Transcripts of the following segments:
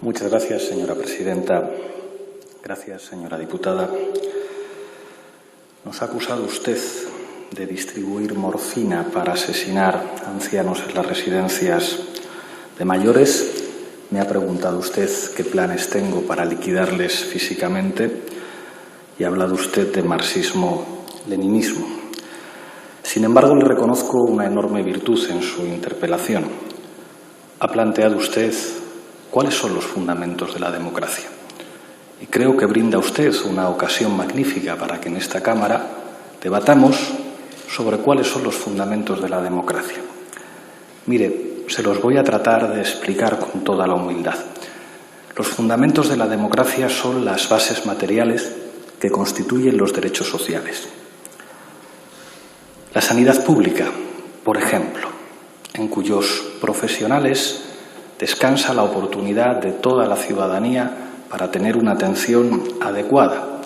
Muchas gracias, señora presidenta. Gracias, señora diputada. Nos ha acusado usted de distribuir morfina para asesinar ancianos en las residencias de mayores. Me ha preguntado usted qué planes tengo para liquidarles físicamente y ha hablado usted de marxismo-leninismo. Sin embargo, le reconozco una enorme virtud en su interpelación. Ha planteado usted cuáles son los fundamentos de la democracia. Y creo que brinda usted una ocasión magnífica para que en esta Cámara debatamos sobre cuáles son los fundamentos de la democracia. Mire, se los voy a tratar de explicar con toda la humildad. Los fundamentos de la democracia son las bases materiales que constituyen los derechos sociales. La sanidad pública, por ejemplo, en cuyos profesionales descansa la oportunidad de toda la ciudadanía para tener una atención adecuada.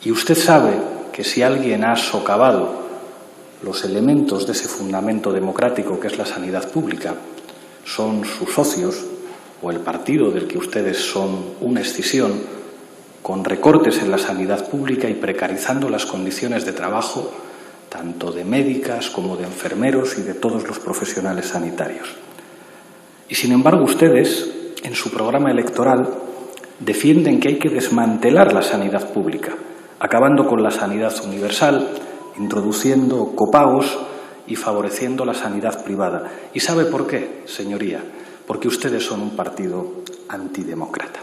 Y usted sabe que si alguien ha socavado los elementos de ese fundamento democrático que es la sanidad pública, son sus socios o el partido del que ustedes son una escisión, con recortes en la sanidad pública y precarizando las condiciones de trabajo tanto de médicas como de enfermeros y de todos los profesionales sanitarios. Y sin embargo ustedes, en su programa electoral, defienden que hay que desmantelar la sanidad pública, acabando con la sanidad universal, introduciendo copagos y favoreciendo la sanidad privada. ¿Y sabe por qué, señoría? Porque ustedes son un partido antidemócrata.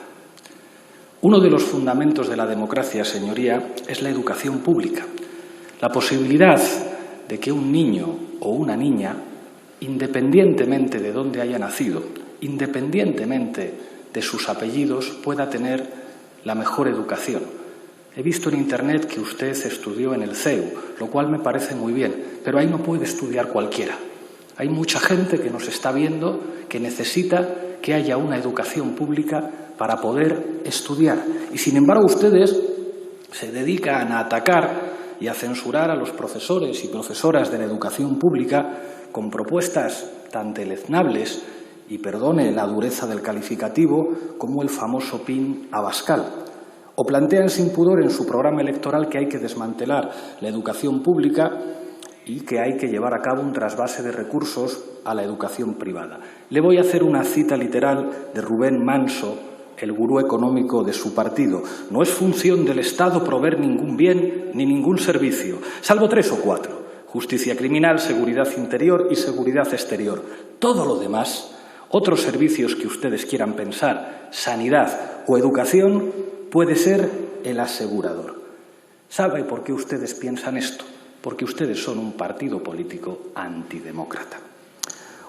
Uno de los fundamentos de la democracia, señoría, es la educación pública. La posibilidad de que un niño o una niña, independientemente de dónde haya nacido, independientemente de sus apellidos, pueda tener la mejor educación. He visto en Internet que usted estudió en el CEU, lo cual me parece muy bien, pero ahí no puede estudiar cualquiera. Hay mucha gente que nos está viendo que necesita que haya una educación pública para poder estudiar. Y sin embargo ustedes se dedican a atacar y a censurar a los profesores y profesoras de la educación pública con propuestas tan deleznables, y perdone la dureza del calificativo, como el famoso PIN Abascal. O plantean sin pudor en su programa electoral que hay que desmantelar la educación pública y que hay que llevar a cabo un trasvase de recursos a la educación privada. Le voy a hacer una cita literal de Rubén Manso, el gurú económico de su partido. No es función del Estado proveer ningún bien ni ningún servicio, salvo 3 o 4. Justicia criminal, seguridad interior y seguridad exterior. Todo lo demás, otros servicios que ustedes quieran pensar, sanidad o educación, puede ser el asegurador. ¿Sabe por qué ustedes piensan esto? Porque ustedes son un partido político antidemócrata.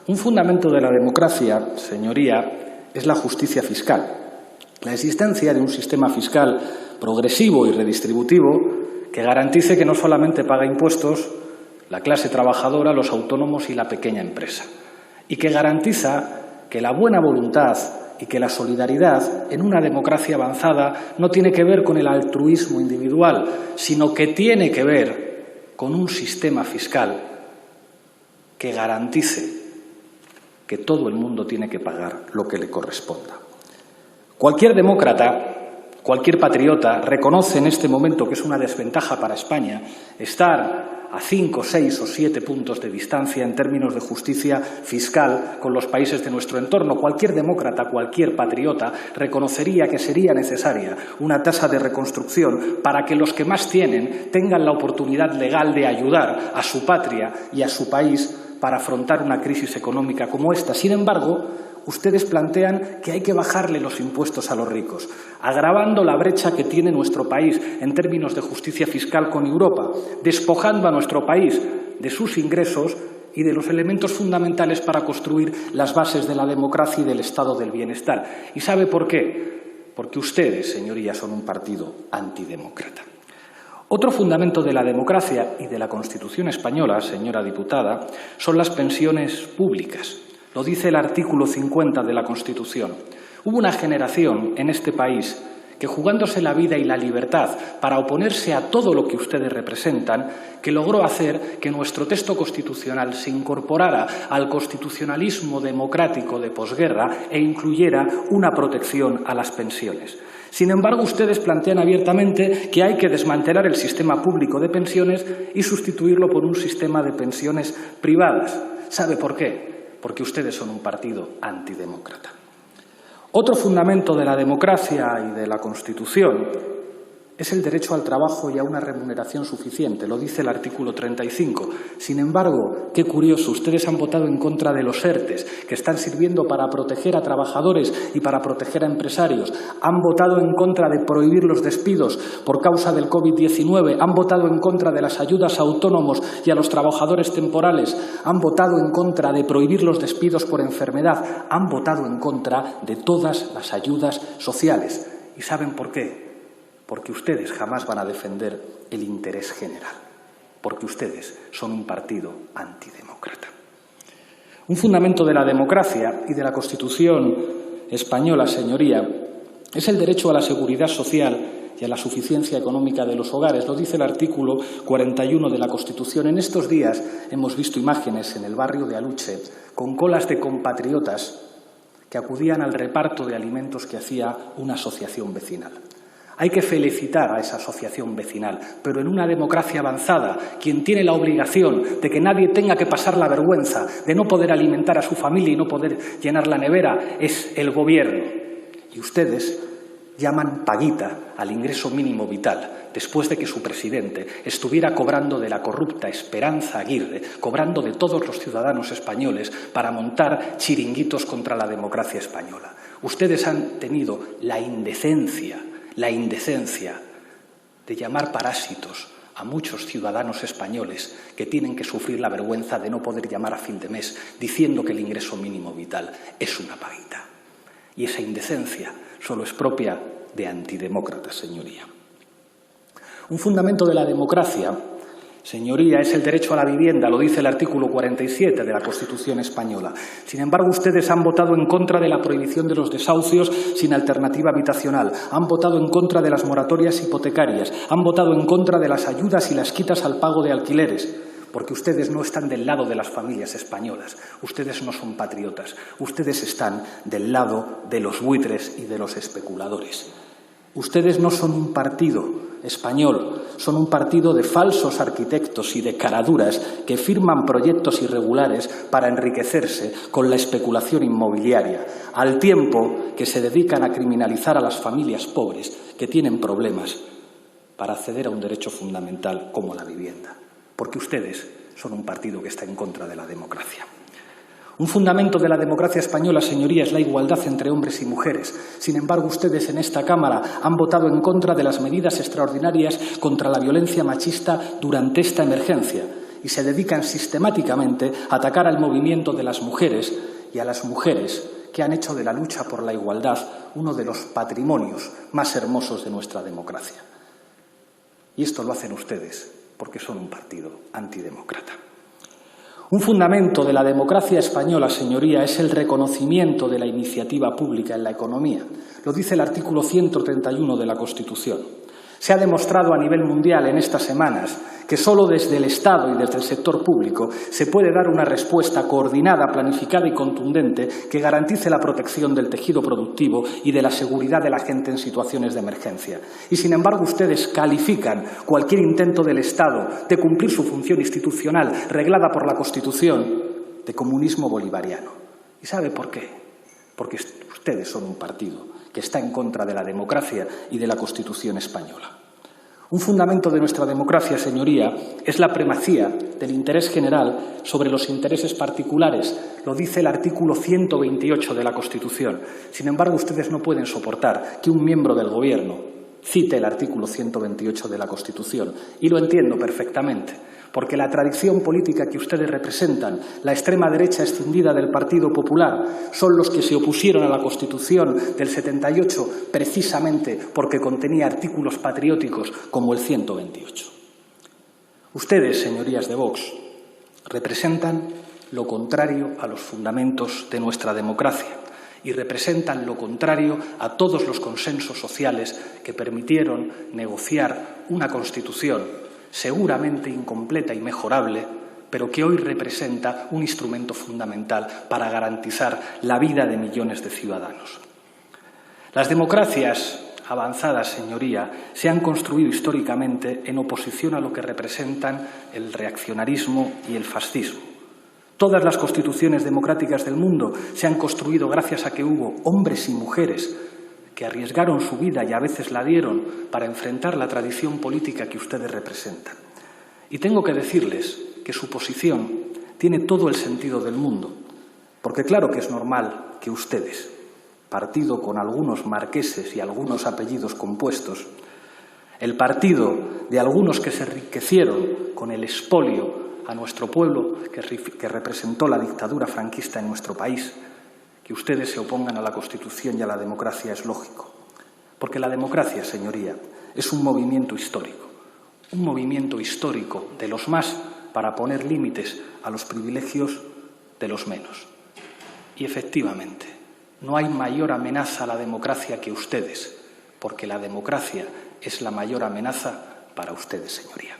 Un fundamento de la democracia, señoría, es la justicia fiscal. La existencia de un sistema fiscal progresivo y redistributivo que garantice que no solamente paga impuestos la clase trabajadora, los autónomos y la pequeña empresa, y que garantiza que la buena voluntad y que la solidaridad en una democracia avanzada no tiene que ver con el altruismo individual, sino que tiene que ver con un sistema fiscal que garantice que todo el mundo tiene que pagar lo que le corresponda. Cualquier demócrata, cualquier patriota reconoce en este momento que es una desventaja para España estar a 5, 6 o 7 puntos de distancia en términos de justicia fiscal con los países de nuestro entorno. Cualquier demócrata, cualquier patriota reconocería que sería necesaria una tasa de reconstrucción para que los que más tienen tengan la oportunidad legal de ayudar a su patria y a su país para afrontar una crisis económica como esta. Sin embargo, ustedes plantean que hay que bajarle los impuestos a los ricos, agravando la brecha que tiene nuestro país en términos de justicia fiscal con Europa, despojando a nuestro país de sus ingresos y de los elementos fundamentales para construir las bases de la democracia y del estado del bienestar. ¿Y sabe por qué? Porque ustedes, señorías, son un partido antidemócrata. Otro fundamento de la democracia y de la Constitución española, señora diputada, son las pensiones públicas. Lo dice el artículo 50 de la Constitución. Hubo una generación en este país que jugándose la vida y la libertad para oponerse a todo lo que ustedes representan, que logró hacer que nuestro texto constitucional se incorporara al constitucionalismo democrático de posguerra e incluyera una protección a las pensiones. Sin embargo, ustedes plantean abiertamente que hay que desmantelar el sistema público de pensiones y sustituirlo por un sistema de pensiones privadas. ¿Sabe por qué? Porque ustedes son un partido antidemócrata. Otro fundamento de la democracia y de la Constitución es el derecho al trabajo y a una remuneración suficiente, lo dice el artículo 35. Sin embargo, qué curioso, ustedes han votado en contra de los ERTEs, que están sirviendo para proteger a trabajadores y para proteger a empresarios. Han votado en contra de prohibir los despidos por causa del COVID-19. Han votado en contra de las ayudas a autónomos y a los trabajadores temporales. Han votado en contra de prohibir los despidos por enfermedad. Han votado en contra de todas las ayudas sociales. ¿Y saben por qué? Porque ustedes jamás van a defender el interés general, porque ustedes son un partido antidemócrata. Un fundamento de la democracia y de la Constitución española, señoría, es el derecho a la seguridad social y a la suficiencia económica de los hogares. Lo dice el artículo 41 de la Constitución. En estos días hemos visto imágenes en el barrio de Aluche con colas de compatriotas que acudían al reparto de alimentos que hacía una asociación vecinal. Hay que felicitar a esa asociación vecinal, pero en una democracia avanzada, quien tiene la obligación de que nadie tenga que pasar la vergüenza de no poder alimentar a su familia y no poder llenar la nevera es el Gobierno. Y ustedes llaman paguita al ingreso mínimo vital, después de que su presidente estuviera cobrando de la corrupta Esperanza Aguirre, cobrando de todos los ciudadanos españoles para montar chiringuitos contra la democracia española. Ustedes han tenido la indecencia de llamar parásitos a muchos ciudadanos españoles que tienen que sufrir la vergüenza de no poder llamar a fin de mes diciendo que el ingreso mínimo vital es una paguita. Y esa indecencia solo es propia de antidemócratas, señoría. Un fundamento de la democracia, señoría, es el derecho a la vivienda, lo dice el artículo 47 de la Constitución española. Sin embargo, ustedes han votado en contra de la prohibición de los desahucios sin alternativa habitacional, han votado en contra de las moratorias hipotecarias, han votado en contra de las ayudas y las quitas al pago de alquileres, porque ustedes no están del lado de las familias españolas, ustedes no son patriotas, ustedes están del lado de los buitres y de los especuladores. Ustedes no son un partido español, son un partido de falsos arquitectos y de caraduras que firman proyectos irregulares para enriquecerse con la especulación inmobiliaria, al tiempo que se dedican a criminalizar a las familias pobres que tienen problemas para acceder a un derecho fundamental como la vivienda, porque ustedes son un partido que está en contra de la democracia. Un fundamento de la democracia española, señoría, es la igualdad entre hombres y mujeres. Sin embargo, ustedes en esta Cámara han votado en contra de las medidas extraordinarias contra la violencia machista durante esta emergencia y se dedican sistemáticamente a atacar al movimiento de las mujeres y a las mujeres que han hecho de la lucha por la igualdad uno de los patrimonios más hermosos de nuestra democracia. Y esto lo hacen ustedes porque son un partido antidemócrata. Un fundamento de la democracia española, señoría, es el reconocimiento de la iniciativa pública en la economía. Lo dice el artículo 131 de la Constitución. Se ha demostrado a nivel mundial en estas semanas que solo desde el Estado y desde el sector público se puede dar una respuesta coordinada, planificada y contundente que garantice la protección del tejido productivo y de la seguridad de la gente en situaciones de emergencia. Y, sin embargo, ustedes califican cualquier intento del Estado de cumplir su función institucional reglada por la Constitución de comunismo bolivariano. ¿Y sabe por qué? Porque ustedes son un partido que está en contra de la democracia y de la Constitución española. Un fundamento de nuestra democracia, señoría, es la primacía del interés general sobre los intereses particulares. Lo dice el artículo 128 de la Constitución. Sin embargo, ustedes no pueden soportar que un miembro del Gobierno cite el artículo 128 de la Constitución. Y lo entiendo perfectamente, porque la tradición política que ustedes representan, la extrema derecha escindida del Partido Popular, son los que se opusieron a la Constitución del 78 precisamente porque contenía artículos patrióticos como el 128. Ustedes, señorías de Vox, representan lo contrario a los fundamentos de nuestra democracia y representan lo contrario a todos los consensos sociales que permitieron negociar una Constitución seguramente incompleta y mejorable, pero que hoy representa un instrumento fundamental para garantizar la vida de millones de ciudadanos. Las democracias avanzadas, señoría, se han construido históricamente en oposición a lo que representan el reaccionarismo y el fascismo. Todas las constituciones democráticas del mundo se han construido gracias a que hubo hombres y mujeres que arriesgaron su vida y a veces la dieron para enfrentar la tradición política que ustedes representan. Y tengo que decirles que su posición tiene todo el sentido del mundo, porque claro que es normal que ustedes, partido con algunos marqueses y algunos apellidos compuestos, el partido de algunos que se enriquecieron con el expolio a nuestro pueblo que representó la dictadura franquista en nuestro país, que ustedes se opongan a la Constitución y a la democracia es lógico. Porque la democracia, señoría, es un movimiento histórico de los más para poner límites a los privilegios de los menos. Y efectivamente, no hay mayor amenaza a la democracia que ustedes, porque la democracia es la mayor amenaza para ustedes, señoría.